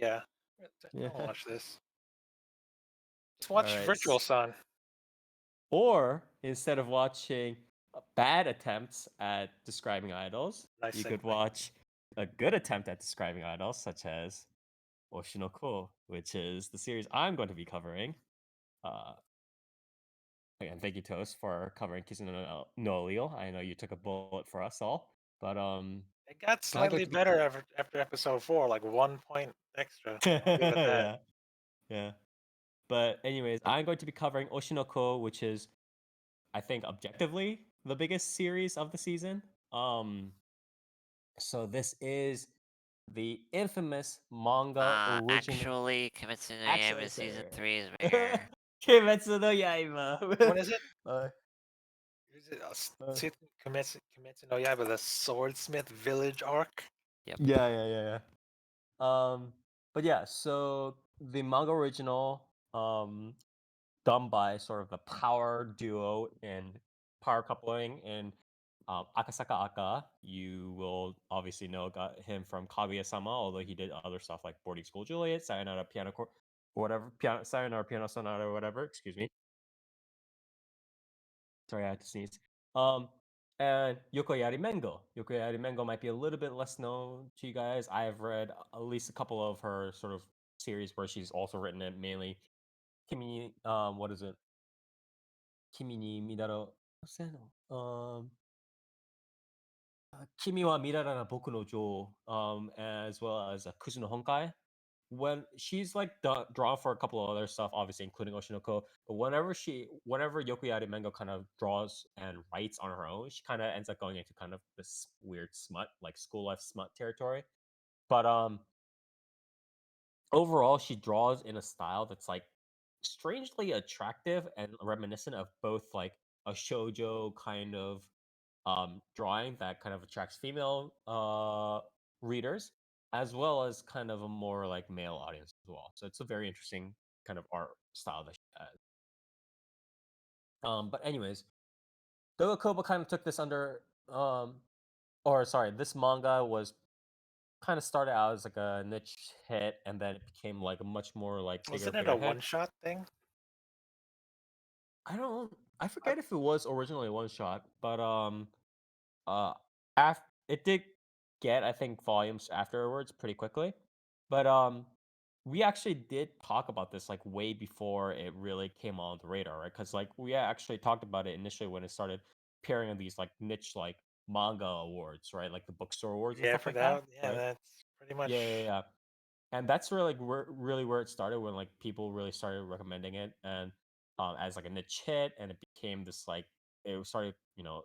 Yeah. Yeah. I'll watch this. Just All watch right. Virtual Son. Or instead of watching bad attempts at describing idols, Nice you could segue. watch a good attempt at describing idols, such as Oshi no Ko, which is the series I'm going to be covering. Uh, Again, thank you, Toast, for covering Kizuna no Leo. I know you took a bullet for us all, but It got I'm going slightly to be better after episode 4, like 1 point extra. I'll give it that. yeah, yeah. But anyways, I'm going to be covering Oshinoko, which is I think objectively the biggest series of the season. Um, so this is the infamous manga original. Actually, Kimetsu no Actually, Yaiba it's season 3 is bigger. Kimetsu no Yaiba. When is it? uh, Is it uh, Kimetsu no Yaiba, the Swordsmith Village arc? Yep. yeah. But yeah, so the manga original, done by sort of the power duo and power coupling in Akasaka Aka. You will obviously know got him from Kaguya-sama, although he did other stuff like Boarding School Juliet, Sayonara Piano or whatever, Sayonara Piano Sonata or whatever. Excuse me. Sorry, I had to sneeze. Um, and Yokoyari Mengo. Yokoyari Mengo might be a little bit less known to you guys. I have read at least a couple of her sort of series where she's also written it mainly. Kimi, what is it? Kimi ni Midaro. What's that? Kimi wa Mirara na Boku no Jo, as well as Kuzu no Honkai. When she's like drawn for a couple of other stuff, obviously including Oshinoko, but whenever Yokuyari Mengo kind of draws and writes on her own, she kind of ends up going into kind of this weird smut, like school life smut territory. But overall, she draws in a style that's like strangely attractive and reminiscent of both like a shojo kind of drawing that kind of attracts female readers, as well as kind of a more like male audience as well. So it's a very interesting kind of art style that she has. But anyways, Doga Koba kind of took this under, or sorry, this manga was kind of started out as like a niche hit, and then it became like a much more like Wasn't it a bigger hit. one-shot thing? I I, forget if it was originally one shot, but uh af it did get, I think, volumes afterwards pretty quickly. But we actually did talk about this like way before it really came on the radar, right? Because like we actually talked about it initially when it started appearing in these like niche like manga awards, right? Like the bookstore awards and yeah, stuff for like that, that. Yeah, right? that's pretty Yeah, much. yeah. And that's really like really where it started when like people really started recommending it and as like a niche hit, and it became this like it started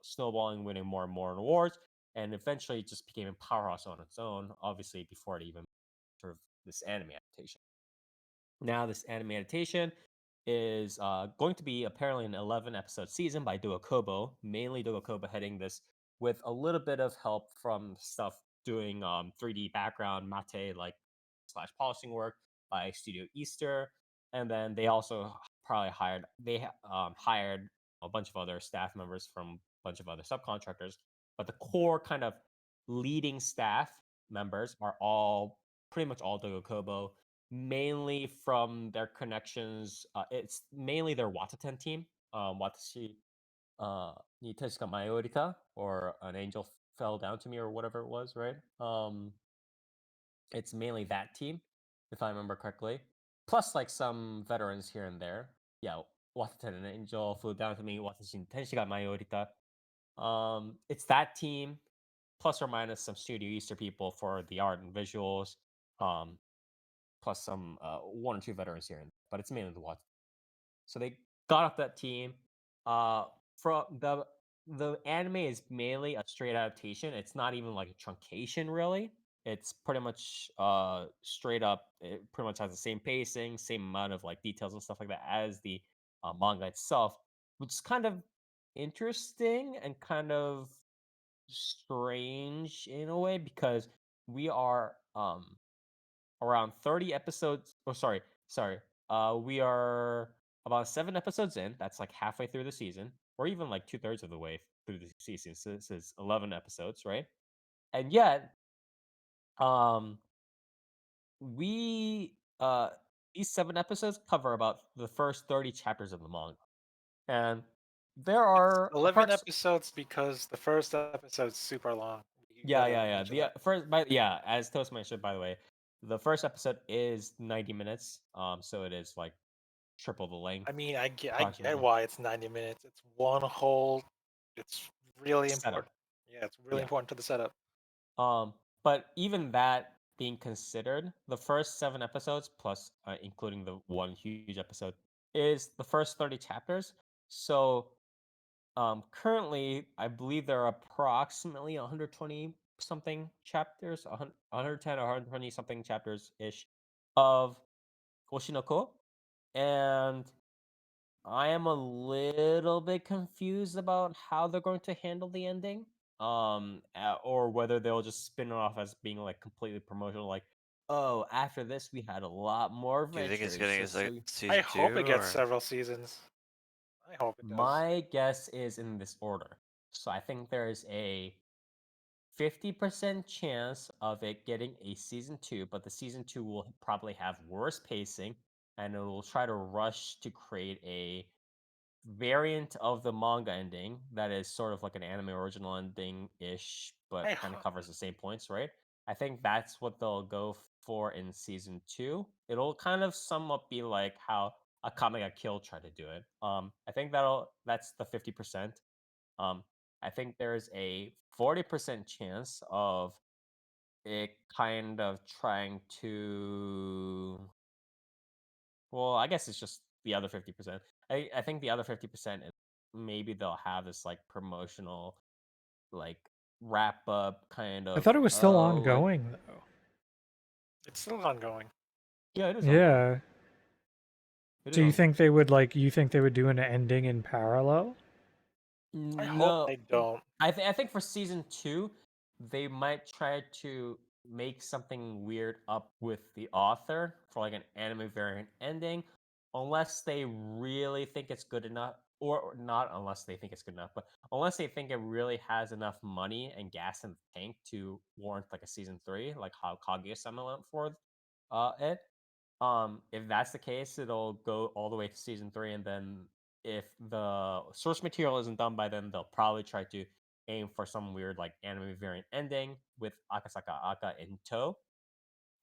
snowballing, winning more and more awards, and eventually it just became a powerhouse on its own. Obviously, before it even sort of this anime adaptation. Now, this anime adaptation is going to be apparently an 11 episode season by Doga Kobo, mainly Doga Kobo heading this with a little bit of help from stuff doing 3D background mate like slash polishing work by Studio Easter, and then they also probably hired a bunch of other staff members from a bunch of other subcontractors, but the core kind of leading staff members are all pretty much all Doga Kobo, mainly from their connections. It's mainly their Wataten team. Watashi ni Tezuka Mayorita, or An Angel Fell Down to Me, or whatever it was, right? It's mainly that team, if I remember correctly. Plus, like some veterans here and there. Yeah, Wataten and Angel Flew Down to Me, Watashi ni Tezuka Mayorita. It's that team, plus or minus some Studio Easter people for the art and visuals. Um, plus some one or two veterans here, but it's mainly the Watch. So they got off that team. From the anime is mainly a straight adaptation. It's not even like a truncation, really. It's pretty much straight up. It pretty much has the same pacing, same amount of like details and stuff like that as the manga itself, which is kind of interesting and kind of strange in a way because we are around 30 episodes. Oh, sorry. We are about 7 episodes in. That's like halfway through the season, or even like two-thirds of the way through the season. So this is 11 episodes, right? And yet, um, we these 7 episodes cover about the first 30 chapters of the manga, and there It's are 11 approx. episodes because the first episode's super long. You Yeah, gotta yeah, yeah. mention The that. first, by yeah, as Toast mentioned, by the way, the first episode is 90 minutes. So it is like triple the length, I mean, I get approximately. why it's 90 minutes. It's one whole. It's really Setup. important. Yeah, it's really Yeah. important to the setup. Um, but even that being considered, the first 7 episodes, plus including the one huge episode, is the first 30 chapters. So currently, I believe there are approximately 120 something chapters, 110 or 120 something chapters ish of Oshinoko, and I am a little bit confused about how they're going to handle the ending. Or whether they'll just spin it off as being like completely promotional, like, oh, after this we had a lot more Do you think it's adventures. getting So, a so I season hope it 2 gets or? several seasons. I hope it does. my guess is in this order. So I think there is a 50% chance of it getting a season 2, but the season 2 will probably have worse pacing and it will try to rush to create a variant of the manga ending that is sort of like an anime original ending ish, but I kind of ho- covers the same points, right? I think that's what they'll go for in season 2. It'll kind of somewhat be like how Akame ga Kill tried to do it. I think that's the 50%. Um, I think there's a 40% chance of it kind of trying to. Well, I guess it's just the other 50%. I think the other 50% is maybe they'll have this like promotional, like wrap up kind I of. thought it was still Oh, ongoing though. it's still ongoing. yeah, it is ongoing. Yeah. It So is you ongoing. think they would you think they would do an ending in parallel? I hope No, they don't. I think for season 2, they might try to make something weird up with the author for like an anime variant ending, unless they really think it's good enough, or not unless they think it's good enough, but unless they think it really has enough money and gas in the tank to warrant like a season 3, like how Kaguya-sama went for it. If that's the case, it'll go all the way to season 3, and then if the source material isn't done by then, they'll probably try to aim for some weird like anime variant ending with Akasaka Aka in tow.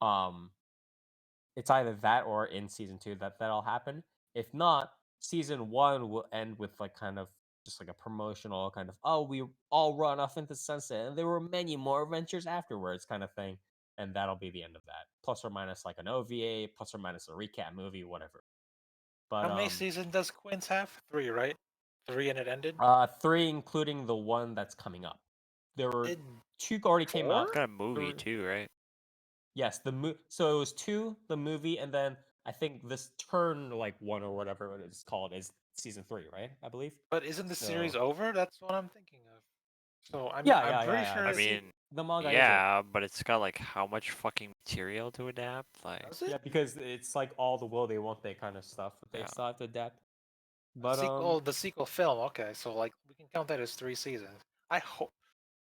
Um, it's either that or in season 2 that'll happen. If not, season 1 will end with like kind of just like a promotional kind of, oh, we all run off into sunset and there were many more adventures afterwards kind of thing, and that'll be the end of that. Plus or minus like an OVA, plus or minus a recap movie, whatever. But How many seasons does Quince have? 3, right? 3 and it ended? 3 including the one that's coming up. There were Did 2 already came 4? out. It's got a movie There too, right? Yes, so it was 2, the movie, and then I think this turn like 1 or whatever it's called is season 3, right? I believe. But isn't the series So over? That's what I'm thinking of. So yeah, I'm yeah, yeah, pretty yeah. sure I it mean, The manga is over. yeah, but it's got like how much fucking material to adapt? Like, does it. Yeah, because it's like all the will they won't they kind of stuff that they yeah. still have to adapt. A But sequel, the sequel film. Okay, so like we can count that as 3 seasons. I hope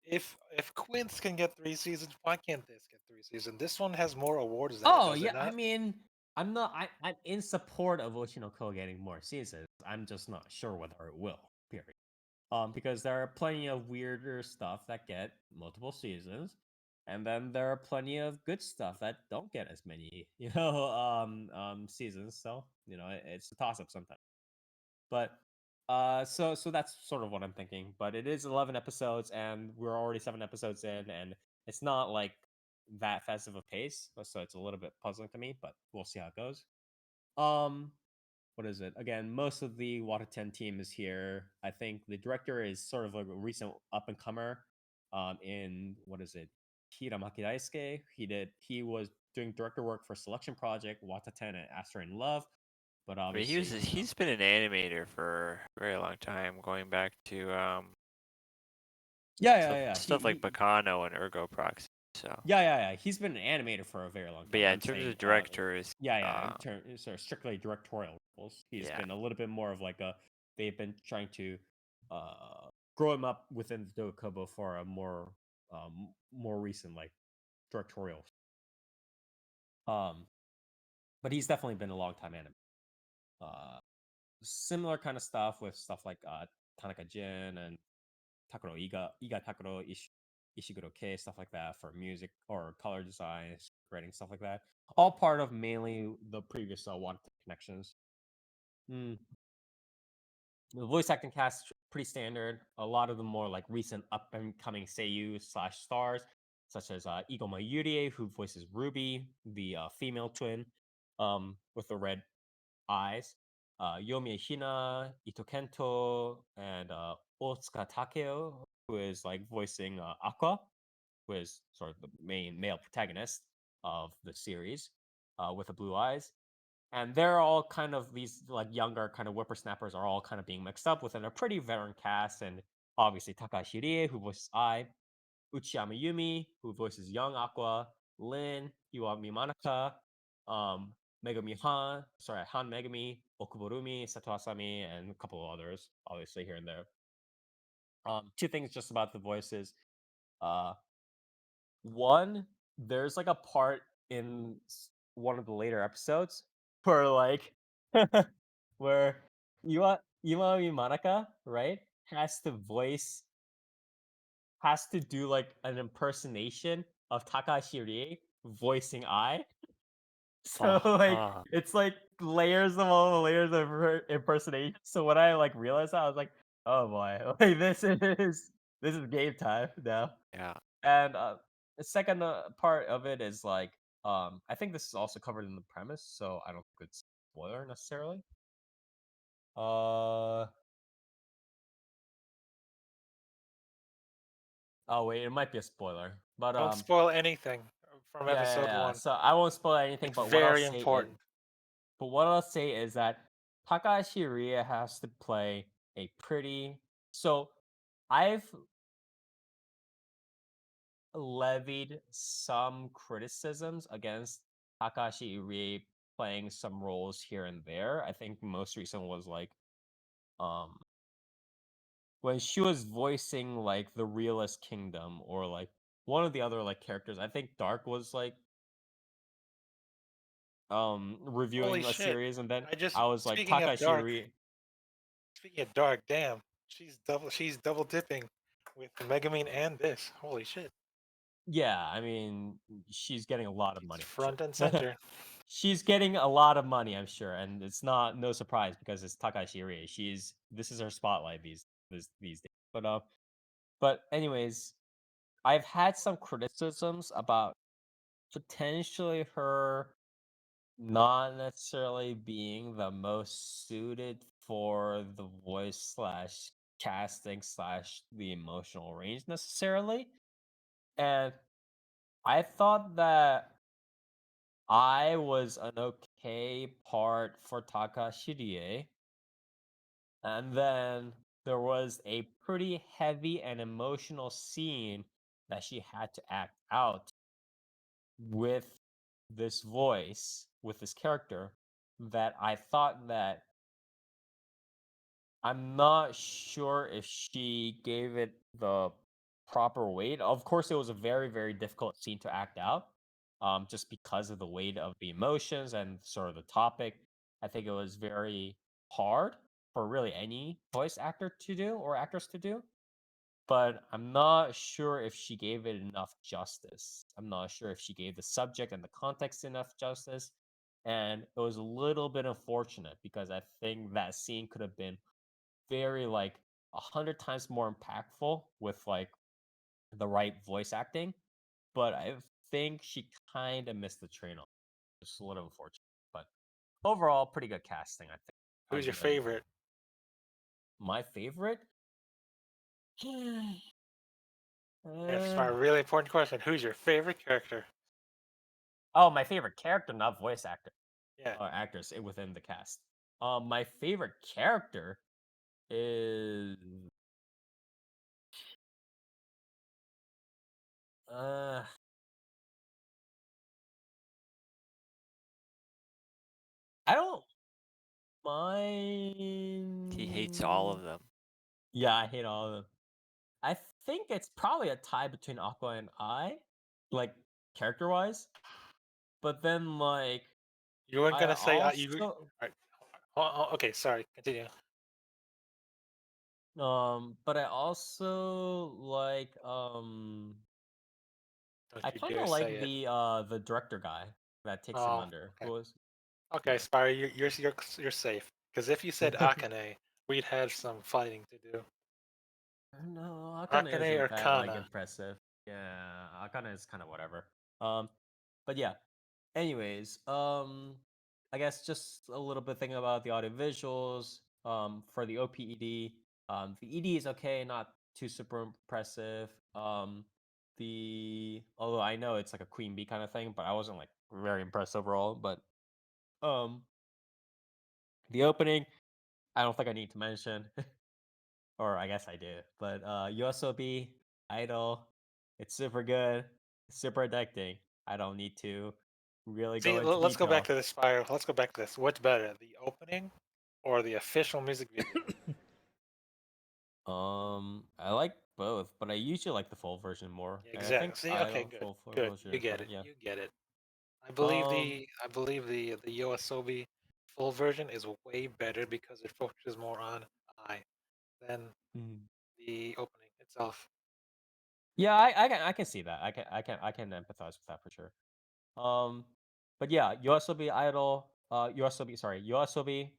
if Quince can get 3 seasons, why can't this get 3 seasons? This one has more awards than it oh does it yeah, I not? mean, I'm in support of Oshinoko getting more seasons. I'm just not sure whether it will. Period. Because there are plenty of weirder stuff that get multiple seasons, and then there are plenty of good stuff that don't get as many, seasons. So it's a toss up sometimes. But so that's sort of what I'm thinking. But it is 11 episodes, and we're already 7 episodes in, and it's not like that fast of a pace, so it's a little bit puzzling to me. But we'll see how it goes. Um, what is it? Again, most of the Water 10 team is here. I think the director is sort of like a recent up and comer. In what is it? Hiramaki Daisuke. He was doing director work for Selection Project, Wata 10, and Astro in Love. But I mean, obviously, he's been an animator for a very long time, going back to yeah, stuff yeah, yeah. stuff like Bacano and Ergo Proxy. So, Yeah. He's been an animator for a very long but time. yeah, in I'm terms saying, of directors, yeah. In terms of strictly directorial roles, he's yeah, been a little bit more of like a. They've been trying to grow him up within the Dokubo for a more recent like directorial. But he's definitely been a long time anime. Similar kind of stuff with stuff like Tanaka Jin and Takuro Iga Takuro Ishiguro K, stuff like that for music or color design, writing, stuff like that. All part of mainly the previous One Connections. Mm. The voice acting cast is pretty standard. A lot of the more like recent up and coming seiyuu slash stars, such as Igo Mayurie, who voices Ruby, the female twin, with the red eyes. Yomi Hina, Ito Kento, and Otsuka Takeo, who is like voicing Aqua, who is sort of the main male protagonist of the series, with the blue eyes. And they're all kind of these like younger kind of whippersnappers are all kind of being mixed up within a pretty veteran cast. And obviously Takashi Rie, who voices I, Uchiyama Yumi, who voices young Aqua, Lin, Iwami Manaka, um, Megami Han Megami, Okuborumi, Sato Asami, and a couple of others, obviously here and there. Two things just about the voices. Uh, One, there's like a part in one of the later episodes where like where Iwami Manaka, right, has to do like an impersonation of Takashi Rie voicing I. So like Uh-huh. it's like layers of all the layers of impersonation. So when I like realized that, I was like, oh boy, like this is game time now. Yeah. And the second part of it is like I think this is also covered in the premise, so I don't think it's spoiler necessarily. Uh oh wait, it might be a spoiler. But Don't spoil anything from episode yeah. one. So I won't spoil anything, It's but what I'll very say is important. that Takashi Rie has to play a pretty. So I've levied some criticisms against Takashi Rie playing some roles here and there. I think most recent was like um when she was voicing like the Realist Kingdom or like one of the other like characters. I think Dark was like Holy reviewing a shit! series, and then I just I was like speaking of Takashi dark. Rie. Speaking of dark, damn, she's double dipping with Megumin and this. Holy shit! Yeah, I mean, she's getting a lot of She's money, front and I'm sure. center. She's getting a lot of money, I'm sure, and it's not no surprise because it's Takashi Rie. This is her spotlight these days. But anyways, I've had some criticisms about potentially her not necessarily being the most suited for the voice slash casting slash the emotional range necessarily. And I thought that I was an okay part for Takashi Rie, and then there was a pretty heavy and emotional scene that she had to act out with this voice, with this character, that I thought that I'm not sure if she gave it the proper weight. Of course, it was a very, very difficult scene to act out, just because of the weight of the emotions and sort of the topic. I think it was very hard for really any voice actor to do or actress to do. But I'm not sure if she gave it enough justice. I'm not sure if she gave the subject and the context enough justice. And it was a little bit unfortunate because I think that scene could have been very like 100 times more impactful with like the right voice acting, but I think she kind of missed the train on. It's a little unfortunate, but overall, pretty good casting. I think I'll Who's your give it favorite? my favorite. That's uh, my really important question. Who's your favorite character? oh, my favorite character, not voice actor Yeah. or actress within the cast. My favorite character is uh I don't He hates all mind. of them. Yeah, I hate all of them. I think it's probably a tie between Aqua and I, like character wise. but then like You weren't I gonna say you. also Alright. Okay, sorry. Continue. but I also like Don't I you kind dare of say like it. the director guy that takes him Oh, under. okay. Who was Okay, yeah. Spire, you're safe. Because if you said Akane, we'd have some fighting to do. No, Akane Akane isn't or that like Kana? impressive. Yeah, Akane is kind of whatever. Um, but yeah. Anyways, I guess just a little bit thinking about the audio visuals. For the OPED, the ED is okay, not too super impressive. Although I know it's like a Queen Bee kind of thing, but I wasn't like very impressed overall. But um, the opening, I don't think I need to mention. Or I guess I did. But USOB Idol, it's super good, super addicting. I don't need to really See, go into let's go back detail. to this, Spire. Let's go back to this. What's better, the opening or the official music video? I like both, but I usually like the full version more. And I Exactly. think See, okay, Idol good, full good. version You is get better. it. Yeah. You get it. Um. I believe the Yoasobi full version is way better because it focuses more on I than Mhm. the opening itself. Yeah, I can see that. I can empathize with that for sure. Um, but yeah, YOASOBI Idol, YOASOBI,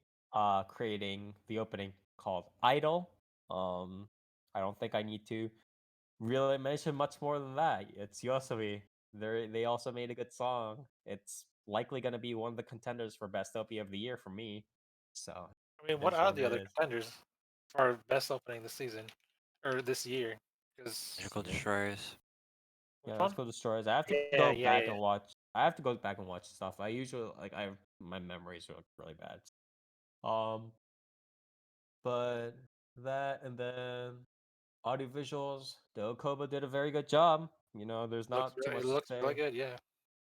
creating the opening called Idol. Um, I don't think I need to really mention much more than that. It's YOASOBI. They also made a good song. It's likely gonna be one of the contenders for best OP of the year for me. So I mean, it what is are what the it other is. contenders for best opening this season or this year? Because Magical Destroyers. which Yeah, one? let's go destroyers. I have to Yeah, go yeah, yeah, back yeah. and watch. I have to go back and watch stuff. I usually like my memories are really bad. Um, but that and then audio visuals. Dokoba did a very good job. There's not too It much to looks really say. good. Yeah.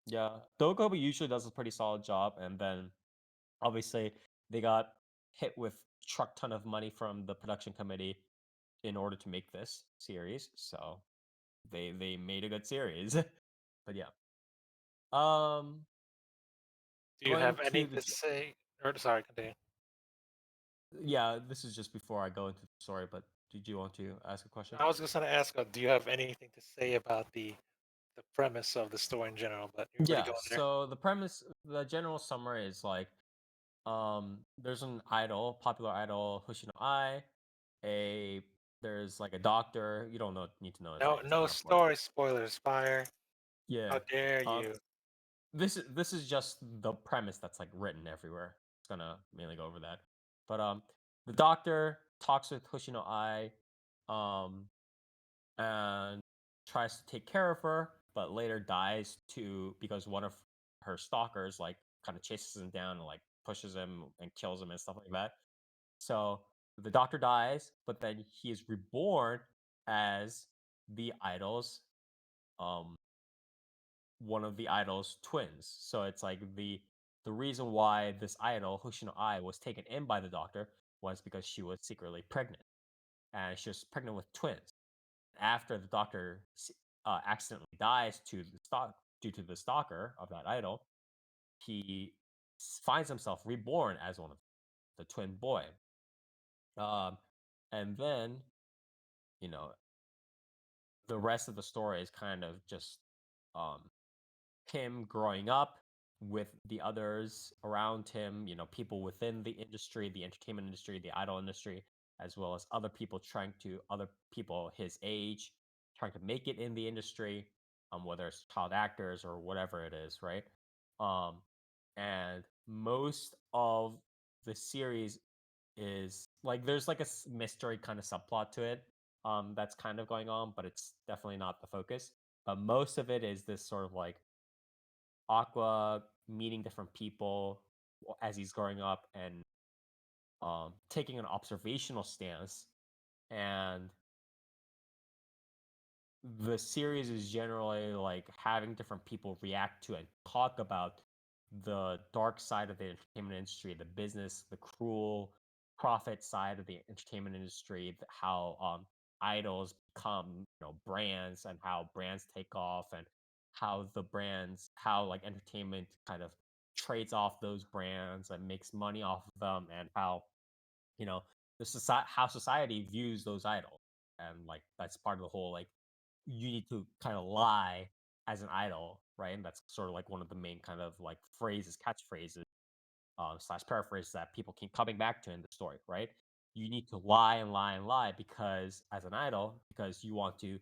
Yeah, Dokoba usually does a pretty solid job, and then obviously they got hit with truck ton of money from the production committee in order to make this series. So they made a good series. But yeah. Um, Do you going have to anything to say? Or sorry, continue. yeah, this is just before I go into the story, but did you want to ask a question? I was just gonna ask, do you have anything to say about the premise of the story in general? But you're already Yeah, going there. so the general summary is like, there's an idol, popular idol, Hoshino Ai. A There's like a doctor. You don't need to know his No, name. It's no not important. story spoilers, Fire. Yeah. How dare Um, you? this is just the premise that's like written everywhere. It's gonna mainly go over that. But the doctor talks with Hoshino Ai, um, and tries to take care of her, but later dies too because one of her stalkers like kind of chases him down and like pushes him and kills him and stuff like that. So the doctor dies, but then he is reborn as the idol's um one of the idol's twins. So it's like the reason why this idol, Hoshino Ai, was taken in by the doctor was because she was secretly pregnant. And she was pregnant with twins. After the doctor accidentally dies due to the stalker of that idol, he finds himself reborn as one of the twin boy. Um, and then, you know, the rest of the story is kind of just um, him growing up with the others around him, people within the industry, the entertainment industry, the idol industry, as well as other people his age, trying to make it in the industry, whether it's child actors or whatever it is, right? Um, and most of the series is like there's like a mystery kind of subplot to it, that's kind of going on, but it's definitely not the focus. But most of it is this sort of like Aqua meeting different people as he's growing up and taking an observational stance. And the series is generally like having different people react to and talk about the dark side of the entertainment industry, the business, the cruel profit side of the entertainment industry, how idols become brands and how brands take off and how the brands, how like entertainment kind of trades off those brands and makes money off of them, and how you know the society, how society views those idols, and like that's part of the whole like you need to kind of lie as an idol, right? And that's sort of like one of the main kind of like phrases, catchphrases, slash paraphrases that people keep coming back to in the story, right? You need to lie and lie and lie because as an idol, because you want to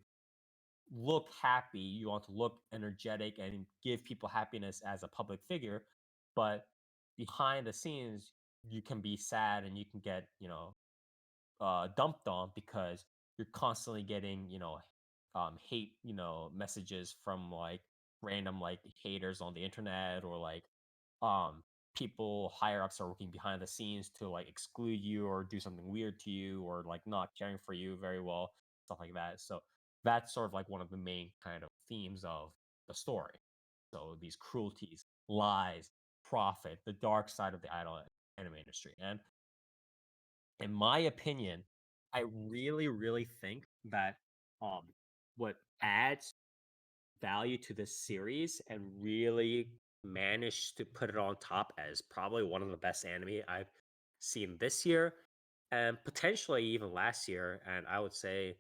look happy, you want to look energetic and give people happiness as a public figure, but behind the scenes, you can be sad and you can get, dumped on because you're constantly getting, hate, messages from like random like haters on the internet, or like um people higher ups are working behind the scenes to like exclude you or do something weird to you, or like not caring for you very well, stuff like that. So that's sort of like one of the main kind of themes of the story. So these cruelties, lies, profit, the dark side of the idol anime industry. And in my opinion, I really, really think that um what adds value to this series and really managed to put it on top as probably one of the best anime I've seen this year and potentially even last year, and I would say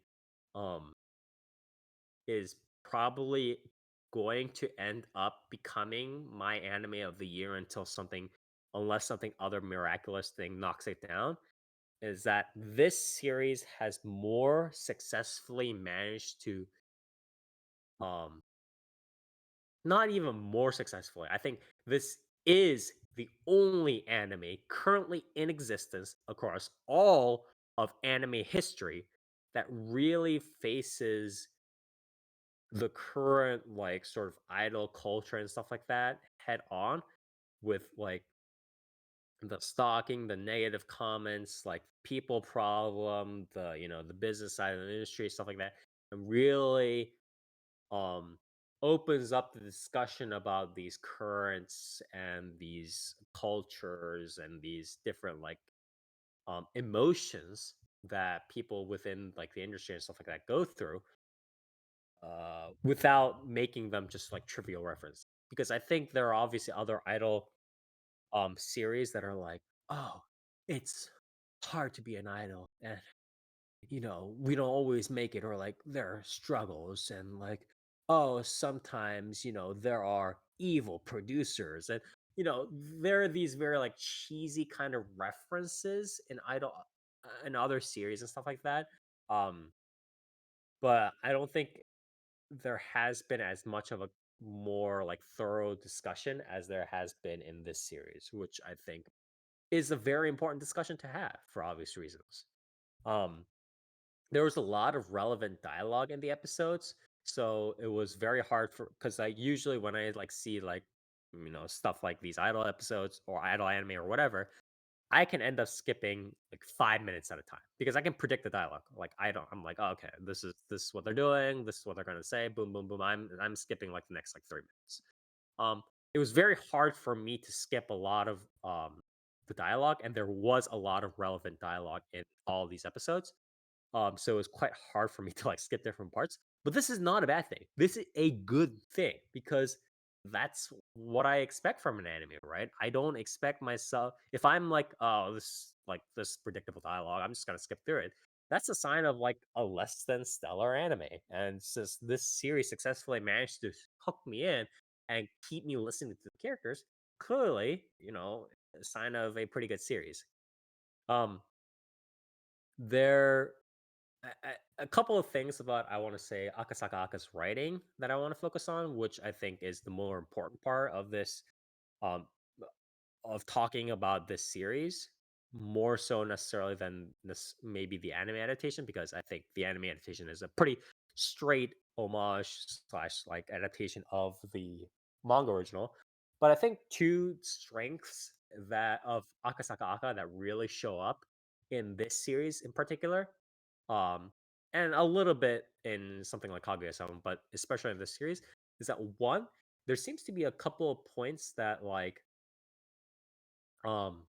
um is probably going to end up becoming my anime of the year until something, unless something other miraculous thing knocks it down, is that this series has more successfully managed to um not even more successfully. I think this is the only anime currently in existence across all of anime history that really faces the current like sort of idol culture and stuff like that head on, with like the stalking, the negative comments, like people problem, the the business side of the industry, stuff like that, and really um opens up the discussion about these currents and these cultures and these different like emotions that people within like the industry and stuff like that go through, without making them just like trivial reference. Because I think there are obviously other idol series that are like, oh, it's hard to be an idol, and we don't always make it, or like there are struggles, and like, oh, sometimes, there are evil producers, and there are these very like cheesy kind of references in idol and other series and stuff like that. Um, but I don't think there has been as much of a more like thorough discussion as there has been in this series, which I think is a very important discussion to have for obvious reasons. Um, there was a lot of relevant dialogue in the episodes, so it was very hard for, because I usually when I like see like stuff like these idol episodes or idol anime or whatever, I can end up skipping like 5 minutes at a time because I can predict the dialogue. Like I'm like, oh, okay, this is what they're doing, this is what they're gonna say, boom, boom, boom. I'm skipping like the next like 3 minutes. It was very hard for me to skip a lot of the dialogue, and there was a lot of relevant dialogue in all these episodes. So it was quite hard for me to like skip different parts. But this is not a bad thing. This is a good thing because that's what I expect from an anime, right? I don't expect myself, if I'm like, oh, this predictable dialogue, I'm just gonna skip through it. That's a sign of like a less than stellar anime. And since this series successfully managed to hook me in and keep me listening to the characters, clearly, a sign of a pretty good series. Um, there a couple of things about, I want to say, Akasaka Aka's writing that I want to focus on, which I think is the more important part of this, um, of talking about this series, more so necessarily than this maybe the anime adaptation, because I think the anime adaptation is a pretty straight homage slash like adaptation of the manga original. But I think two strengths that of Akasaka Aka that really show up in this series in particular, um, and a little bit in something like Kaguya-sama, but especially in this series, is that one, there seems to be a couple of points that like, um,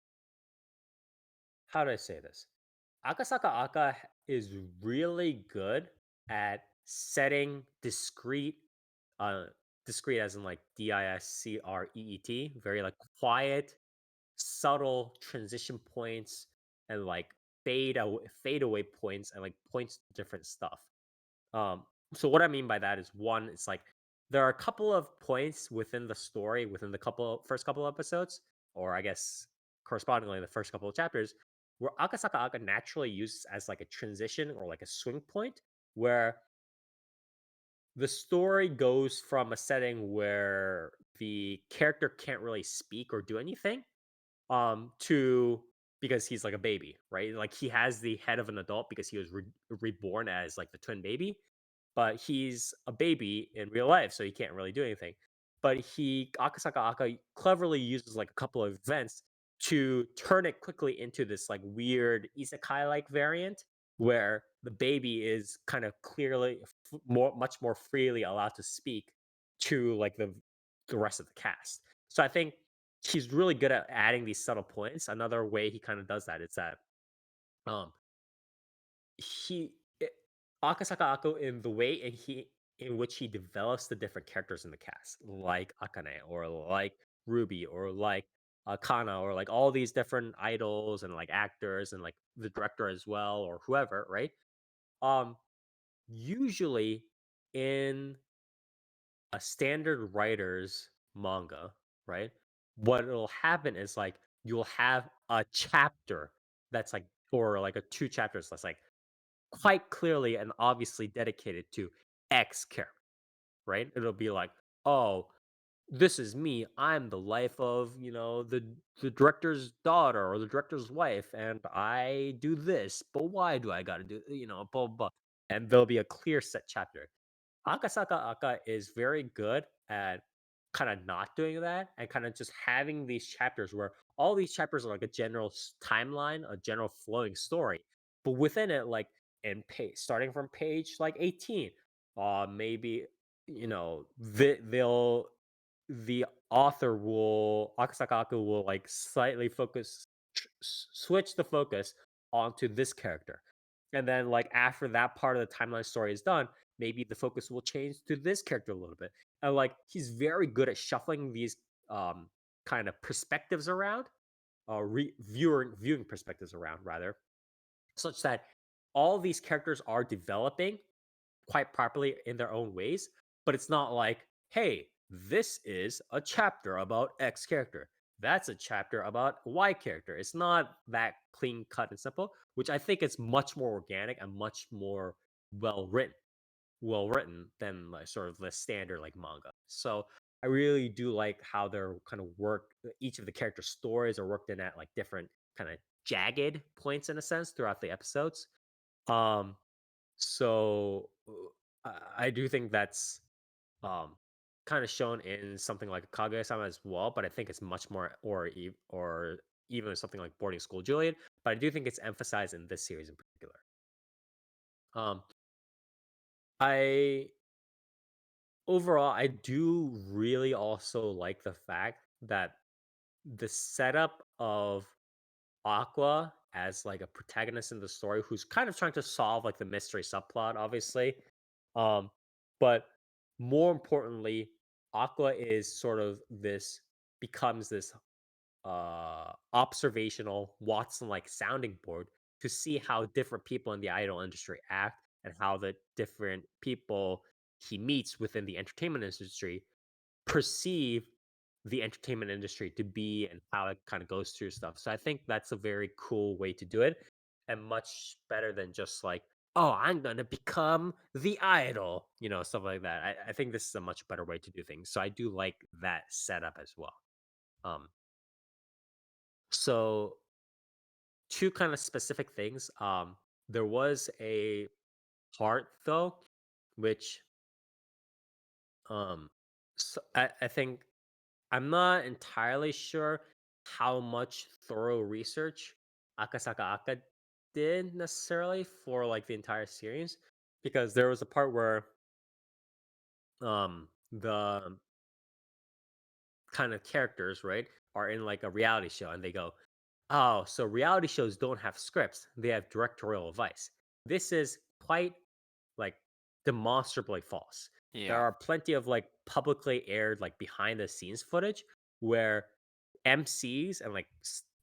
how do I say this? Akasaka Aka is really good at setting discrete uh discreet as in like discreet, very like quiet, subtle transition points and like fade away points and like points to different stuff. Um, so what I mean by that is one, it's like there are a couple of points within the story within the first couple episodes, or I guess correspondingly the first couple of chapters, where Akasaka Aka naturally uses as like a transition or like a swing point where the story goes from a setting where the character can't really speak or do anything to because he's like a baby, right? Like he has the head of an adult because he was reborn as like the twin baby, but he's a baby in real life, so he can't really do anything. But Akasaka Aka cleverly uses like a couple of events to turn it quickly into this like weird isekai like variant where the baby is kind of clearly much more freely allowed to speak to like the rest of the cast. So I think he's really good at adding these subtle points. Another way he kind of does that is that um he it, Akasaka Ako in the way in which he develops the different characters in the cast, like Akane or like Ruby or like Kana or like all these different idols and like actors and like the director as well or whoever, right? Um, Usually in a standard writer's manga, right? What'll happen is like you'll have a chapter that's like or like a two chapters that's like quite clearly and obviously dedicated to X character, right? It'll be like, oh, this is me. I'm the life of, the director's daughter or the director's wife, and I do this, but why do I gotta do, blah, blah, blah. And there'll be a clear set chapter. Akasaka Aka is very good at kind of not doing that and kind of just having these chapters where all these chapters are like a general timeline, a general flowing story. But within it, like in page, starting from page like 18, maybe, the author will, Akasaka Aka will like slightly switch the focus onto this character. And then like after that part of the timeline story is done, maybe the focus will change to this character a little bit. And like he's very good at shuffling these um kind of perspectives around, viewing perspectives around rather, such that all these characters are developing quite properly in their own ways, but it's not like, hey, this is a chapter about X character. That's a chapter about Y character. It's not that clean cut and simple, which I think is much more organic and much more well written than like sort of the standard like manga. So I really do like how they're kind of each of the character stories are worked in at like different kind of jagged points in a sense throughout the episodes. Um so I do think that's um kind of shown in something like Kaguya-sama as well, but I think it's much more or even something like Boarding School Juliet, but I do think it's emphasized in this series in particular. Um I Overall, I do really also like the fact that the setup of Aqua as like a protagonist in the story who's kind of trying to solve like the mystery subplot, obviously. Um, but more importantly, Aqua is sort of becomes this observational Watson like sounding board to see how different people in the idol industry act and how the different people he meets within the entertainment industry perceive the entertainment industry to be and how it kind of goes through stuff. So I think that's a very cool way to do it and much better than just like, oh, I'm going to become the idol, stuff like that. I think this is a much better way to do things. So I do like that setup as well. Um, so two kind of specific things. There was a part though, which um, I think I'm not entirely sure how much thorough research Akasaka Aka did necessarily for like the entire series, because there was a part where the kind of characters, right, are in like a reality show and they go, oh, so reality shows don't have scripts, they have directorial advice. This is quite like demonstrably false. there Yeah. are plenty of like publicly aired like behind the scenes footage where MCs and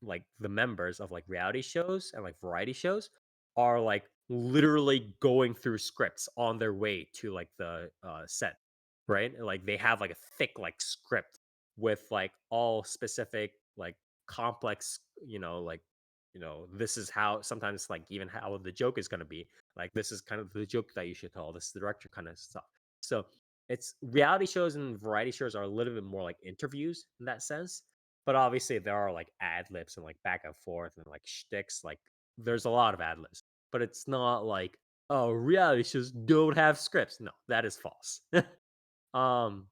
like the members of like reality shows and like variety shows are like literally going through scripts on their way to like the set, right? And, like they have like a thick like script with like all specific like complex, this is how sometimes like even how the joke is going to be. Like this is kind of the joke that you should tell. This is the director kind of stuff. So it's reality shows and variety shows are a little bit more like interviews in that sense. But obviously there are like ad libs and like back and forth and like shticks. Like there's a lot of ad libs, but it's not like, oh, reality shows don't have scripts. No, that is false. um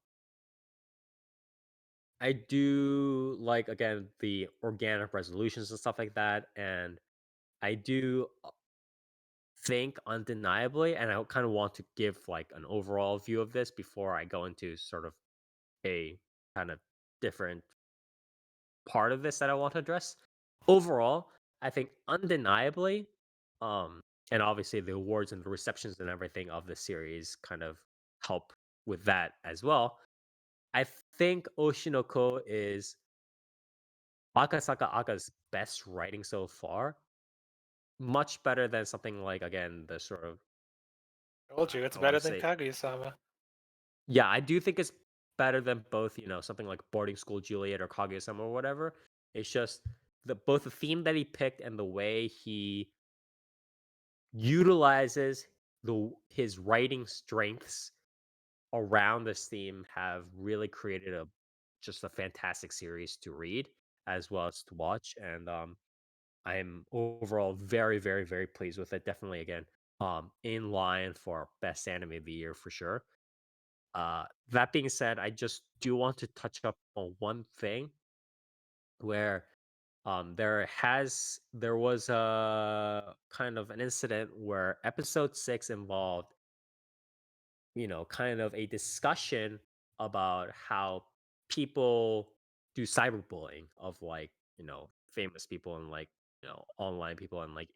I do like again the organic resolutions and stuff like that. And I do think undeniably, and I kind of want to give like an overall view of this before I go into sort of a kind of different part of this that I want to address. Overall, I think undeniably, um, and obviously the awards and the receptions and everything of the series kind of help with that as well. I think Oshinoko is Akasaka Aka's best writing so far. Much better than something like again the sort of Told you, it's I want better to than say Kaguya-sama. yeah, I do think it's better than both, something like Boarding School Juliet or Kaguya-sama or whatever. It's just both the theme that he picked and the way he utilizes his writing strengths around this theme have really created a fantastic series to read as well as to watch. And I'm overall very, very, very pleased with it. Definitely again, in line for best anime of the year for sure. That being said, I just do want to touch up on one thing where there was a kind of an incident where episode 6 involved, kind of a discussion about how people do cyberbullying of like, famous people and like, online people and like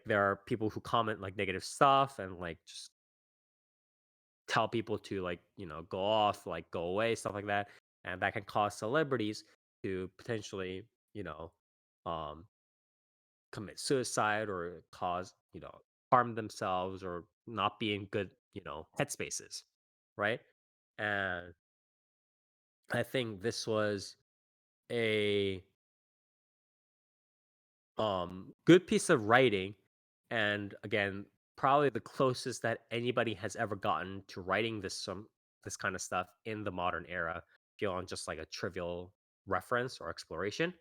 there are people who comment like negative stuff and like just tell people to like go off like go away stuff like that, and that can cause celebrities to potentially um commit suicide or cause harm themselves or not be in good headspaces, right? And I think this was a good piece of writing, and again probably the closest that anybody has ever gotten to writing this kind of stuff in the modern era, beyond just like a trivial reference or exploration.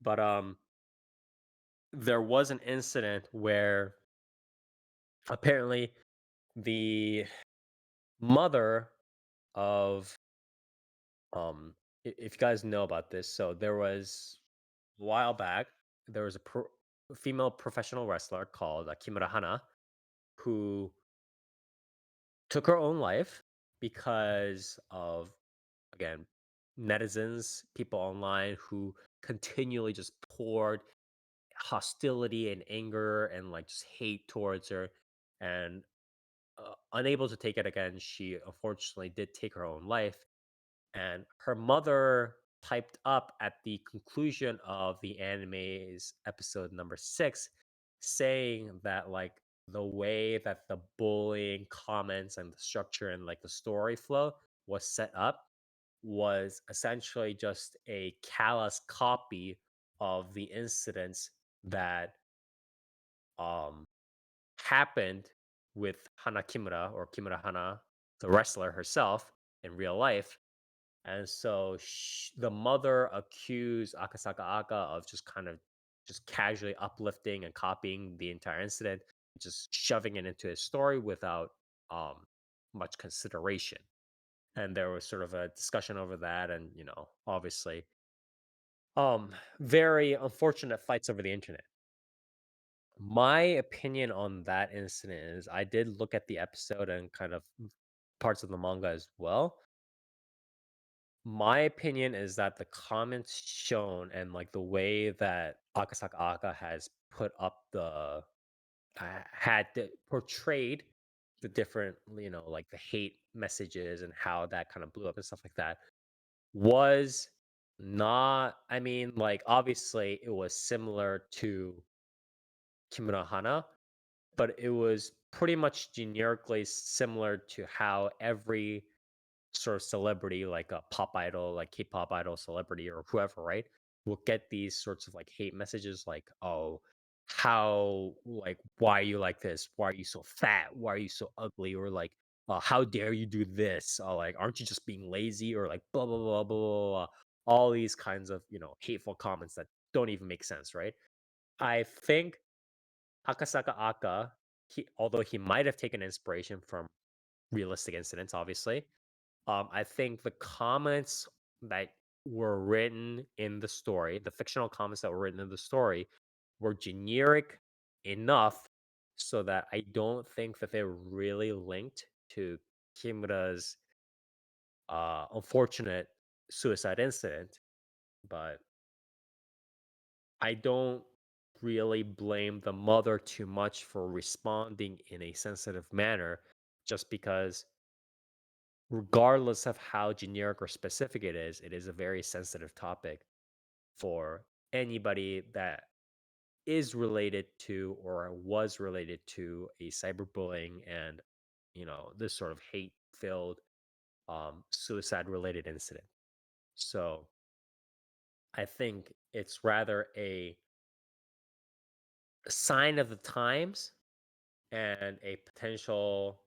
But there was an incident where apparently the mother of if you guys know about this, so there was a while back there was a female professional wrestler called Kimura Hana who took her own life because of, again, netizens, people online who continually just poured hostility and anger and like just hate towards her. And unable to take it again, she unfortunately did take her own life. And her mother typed up at the conclusion of the anime's episode number 6 saying that like the way that the bullying comments and the structure and like the story flow was set up was essentially just a callous copy of the incidents that um happened with Hana Kimura or Kimura Hana, the wrestler herself in real life. And so the mother accused Akasaka Aka of just kind of just casually uplifting and copying the entire incident, just shoving it into his story without um, much consideration. And there was sort of a discussion over that, and obviously, very unfortunate fights over the internet. My opinion on that incident is I did look at the episode and kind of parts of the manga as well. My opinion is that the comments shown and like the way that Akasaka Aka has put up had portrayed the different, like the hate messages and how that kind of blew up and stuff like that was not, I mean, like obviously it was similar to Kimura Hana, but it was pretty much generically similar to how every sort of celebrity, like a pop idol, like K-pop idol celebrity or whoever, right, will get these sorts of like hate messages like, oh, how, like, why are you like this? Why are you so fat? Why are you so ugly? Or like, how dare you do this? Like, aren't you just being lazy? Or like, blah, blah, blah, blah, blah, blah. All these kinds of, hateful comments that don't even make sense, right? I think Akasaka Aka, although he might have taken inspiration from realistic incidents, obviously, I think the comments that were written in the story, the fictional comments that were written in the story, were generic enough so that I don't think that they're really linked to Kimura's unfortunate suicide incident. But I don't really blame the mother too much for responding in a sensitive manner just because regardless of how generic or specific it is a very sensitive topic for anybody that is related to or was related to a cyberbullying and this sort of hate filled suicide related incident. So I think it's rather a sign of the times and a potential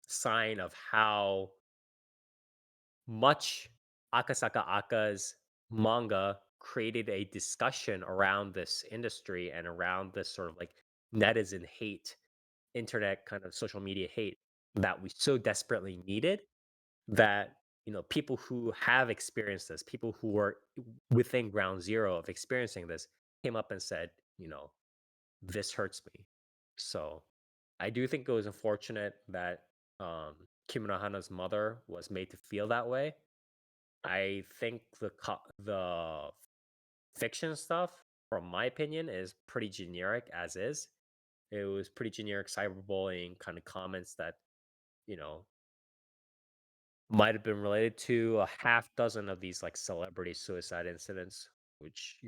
sign of how much Akasaka Aka's manga created a discussion around this industry and around this sort of like netizen hate, internet kind of social media hate that we so desperately needed that people who have experienced this, people who are within ground zero of experiencing this came up and said, this hurts me. So I do think it was unfortunate that Kimura Hana's mother was made to feel that way. I think the fiction stuff, from my opinion, is pretty generic as is. It was pretty generic cyberbullying kind of comments that, you know, might have been related to a half dozen of these like celebrity suicide incidents, which,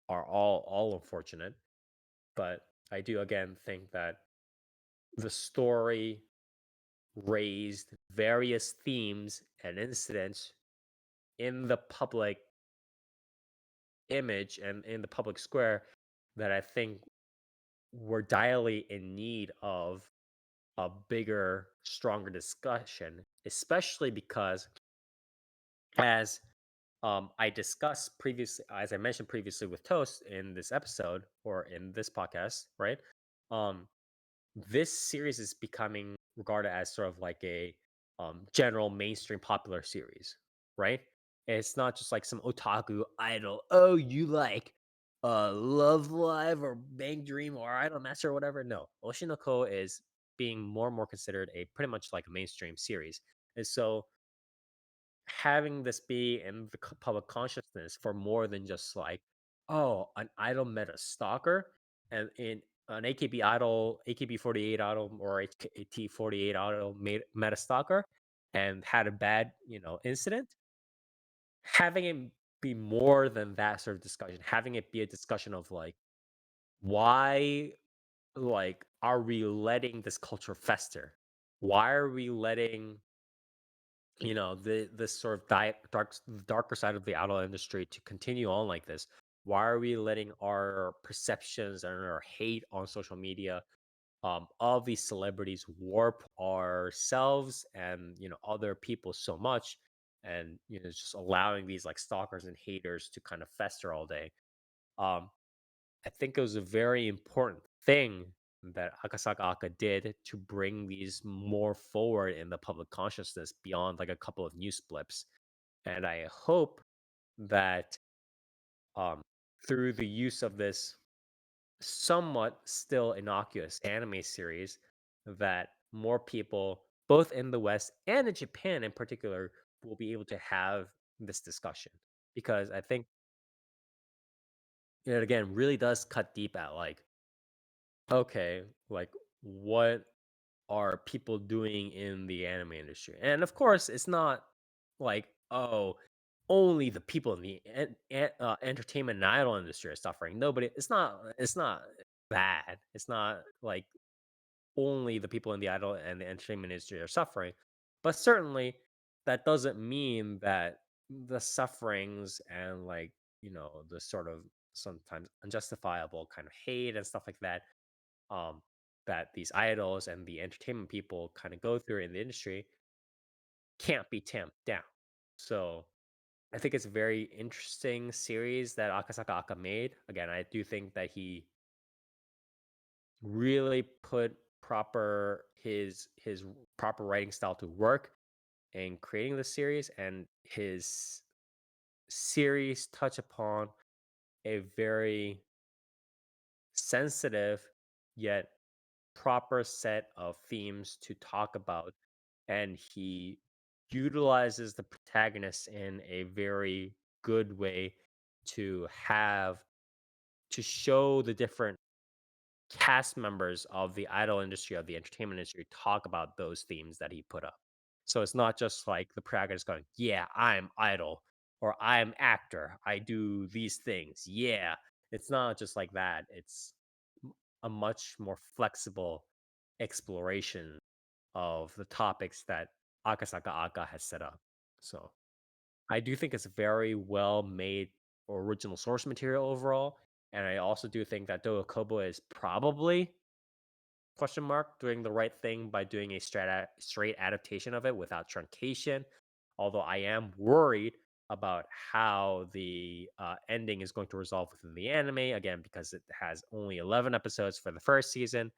are all unfortunate. But I do again think that the story raised various themes and incidents in the public image and in the public square that I think we're direly in need of a bigger, stronger discussion, especially because as I discussed previously, as I mentioned previously with Toast in this episode or in this podcast, right? Um, this series is becoming regarded as sort of like a general mainstream popular series, right? It's not just like some otaku idol. Oh, you like Love Live or Bang Dream or Idol Master or whatever. No, Oshinoko is being more and more considered a pretty much like a mainstream series. And so having this be in the public consciousness for more than just like, oh, an idol met a stalker, and in an AKB idol, AKB48 idol, or AT48 idol met a stalker and had a bad, incident. Having it be more than that sort of discussion, having it be a discussion of like, why, like, are we letting this culture fester? Why are we letting this sort of darker side of the idol industry to continue on like this? Why are we letting our perceptions and our hate on social media of these celebrities warp ourselves and other people so much, and just allowing these like stalkers and haters to kind of fester all day? um I think it was a very important thing that Akasaka Aka did to bring these more forward in the public consciousness beyond like a couple of news blips. And I hope that um, through the use of this somewhat still innocuous anime series, that more people, both in the West and in Japan in particular, will be able to have this discussion. Because I think it again really does cut deep at like, okay, like what? are people doing in the anime industry? And of course, it's not like, oh, only the people in the entertainment and idol industry are suffering. Nobody. It's not. It's not bad. It's not like only the people in the idol and the entertainment industry are suffering. But certainly, that doesn't mean that the sufferings and the sort of sometimes unjustifiable kind of hate and stuff like that um, that these idols and the entertainment people kind of go through in the industry can't be tamped down. So I think it's a very interesting series that Akasaka Aka made. Again, I do think that he really put his proper writing style to work in creating the series, and his series touch upon a very sensitive yet proper set of themes to talk about, and he utilizes the protagonist in a very good way to have to show the different cast members of the idol industry, of the entertainment industry, talk about those themes that he put up. So it's not just like the protagonist going, yeah, I'm idol, or I'm actor, I do these things, yeah. It's not just like that. It's a much more flexible exploration of the topics that Akasaka Aka has set up. So I do think it's very well made original source material overall. And I also do think that Doga Kobo is probably question mark doing the right thing by doing a straight adaptation of it without truncation. Although I am worried about how the ending is going to resolve within the anime again because it has only 11 episodes for the first season.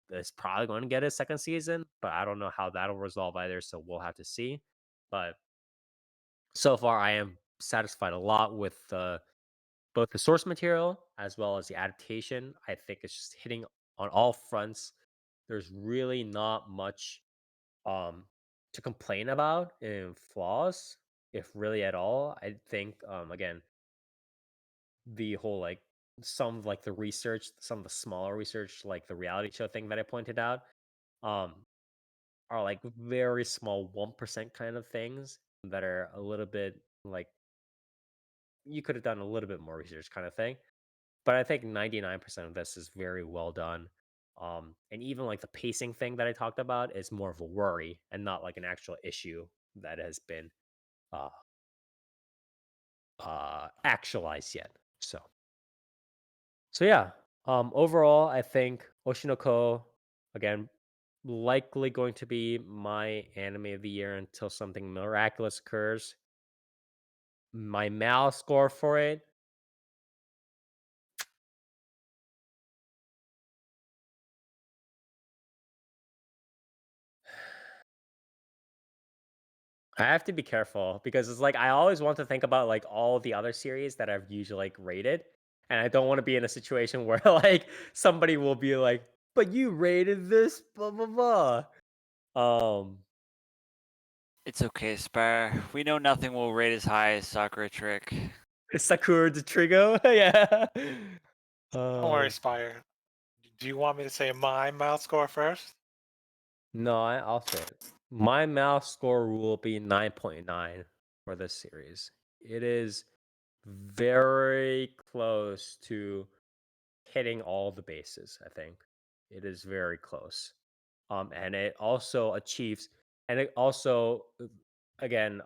It's probably going to get a second season, but I don't know how that'll resolve either. So we'll have to see. But so far, I am satisfied a lot with both the source material as well as the adaptation. I think it's just hitting on all fronts. There's really not much um, to complain about in flaws, if really at all. I think again, the whole some of the research, some of the smaller research, like the reality show thing that I pointed out, um, are like very small 1% kind of things that are a little bit like you could have done a little bit more research kind of thing. But I think 99% of this is very well done. And even like the pacing thing that I talked about is more of a worry and not like an actual issue that has been uh actualized yet. So yeah. Overall I think Oshinoko again likely going to be my anime of the year until something miraculous occurs. My Mal score for it, I have to be careful because it's like I always want to think about like all the other series that I've usually like rated, and I don't want to be in a situation where like somebody will be like, "But you rated this blah blah blah." Um, It's okay, Spire. We know nothing will rate as high as Sakura Trick. Sakura de Trigo, yeah. Don't worry, Um, Spire. Do you want me to say my mouth score first? no, I'll say it. My mouse score will be 9.9 for this series. It is very close to hitting all the bases, I think. It is very close. And it also achieves, and it also, again,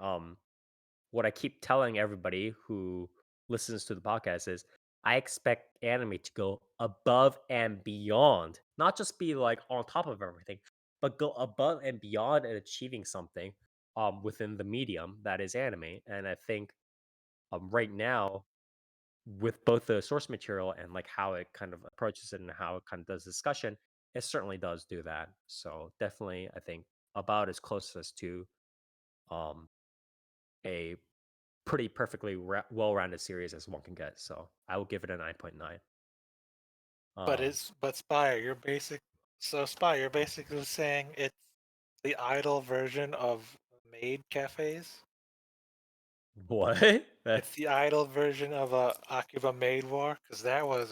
what I keep telling everybody who listens to the podcast is I expect anime to go above and beyond, not just be like on top of everything, but go above and beyond and achieving something within the medium that is anime. And I think right now with both the source material and like how it kind of approaches it and how it kind of does discussion, it certainly does do that. So definitely, I think about as close as to um, a pretty perfectly well-rounded series as one can get. So I will give it a 9.9. But Spire, you're basically saying it's the idol version of maid cafes. What? It's the idol version of a Akiba Maid War because that was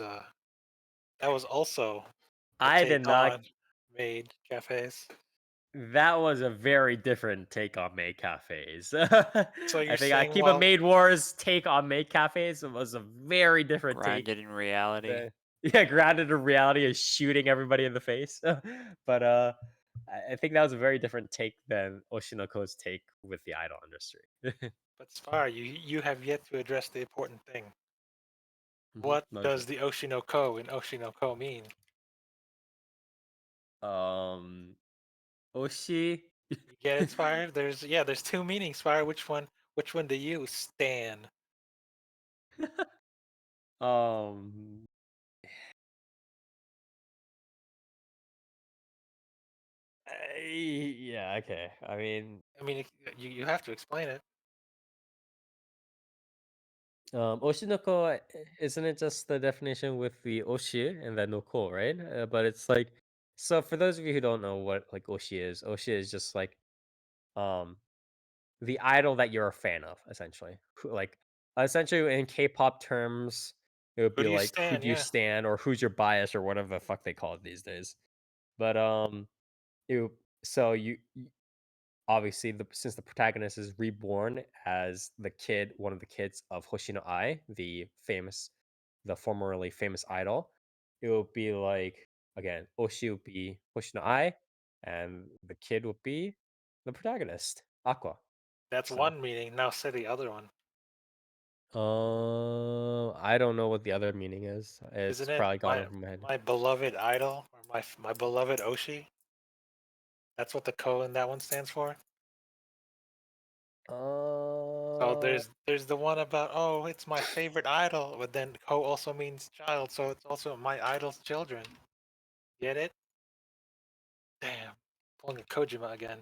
also a I did take not. on. maid cafes. That was a very different take on maid cafes. So I you're think saying, Akiba well, Maid Wars take on maid cafes was a very different take. Grounded in reality. Yeah, grounded in reality is shooting everybody in the face. But I think that was a very different take than Oshinoko's take with the idol industry. but Spar, you have yet to address the important thing. Mhm. What What is does the Oshinoko in Oshinoko mean? it? Oshi. You get it, Spire? There's two meanings, Spire. Which one do you stan? um. Yeah. Okay. I mean, I mean, you have to explain it. Oshinoko, isn't it just the definition with the Oshi and then Noko, right? But it's like, so for those of you who don't know what like Oshi is just like um the idol that you're a fan of, essentially. Like essentially in K-pop terms, it would Who be do you like who stan? do you Yeah. stand or who's your bias or whatever the fuck they call it these days. But you so obviously since the protagonist is reborn as one of the kids of Hoshino Ai, the formerly famous idol, it would be like again Oshi would be Hoshino Ai and the kid would be the protagonist, Aqua. That's So one meaning. Now say the other one. I don't know what the other meaning is. It's Isn't it probably gone over my head. my beloved idol or my beloved Oshi? That's what the ko in that one stands for. So Uh, there's the one about, oh, it's my favorite idol, but then ko also means child, so it's also my idol's children. Get it? Damn, pulling a Kojima again.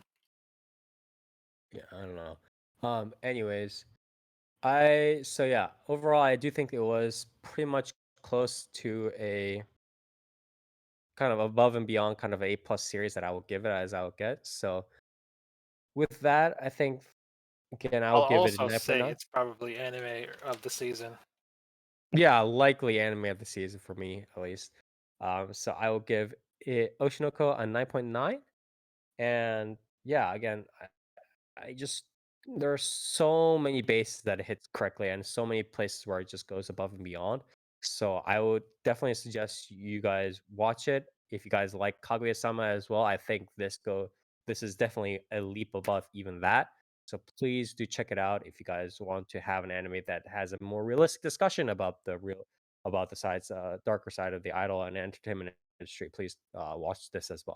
yeah, I don't know. Anyways, so yeah, overall, I do think it was pretty much close to a kind of above and beyond kind of A+ series that I will give it as I will get. So with that, I think again I I'll will give it a also say 9.9. it's probably anime of the season. Yeah, likely anime of the season for me at least. So I will give it Oshinoko a 9.9. And yeah, again, I just there are so many bases that it hits correctly and so many places where it just goes above and beyond. So I would definitely suggest you guys watch it. If you guys like Kaguya-sama as well, I think this is definitely a leap above even that. So please do check it out if you guys want to have an anime that has a more realistic discussion about the darker side of the idol and entertainment industry. Please watch this as well.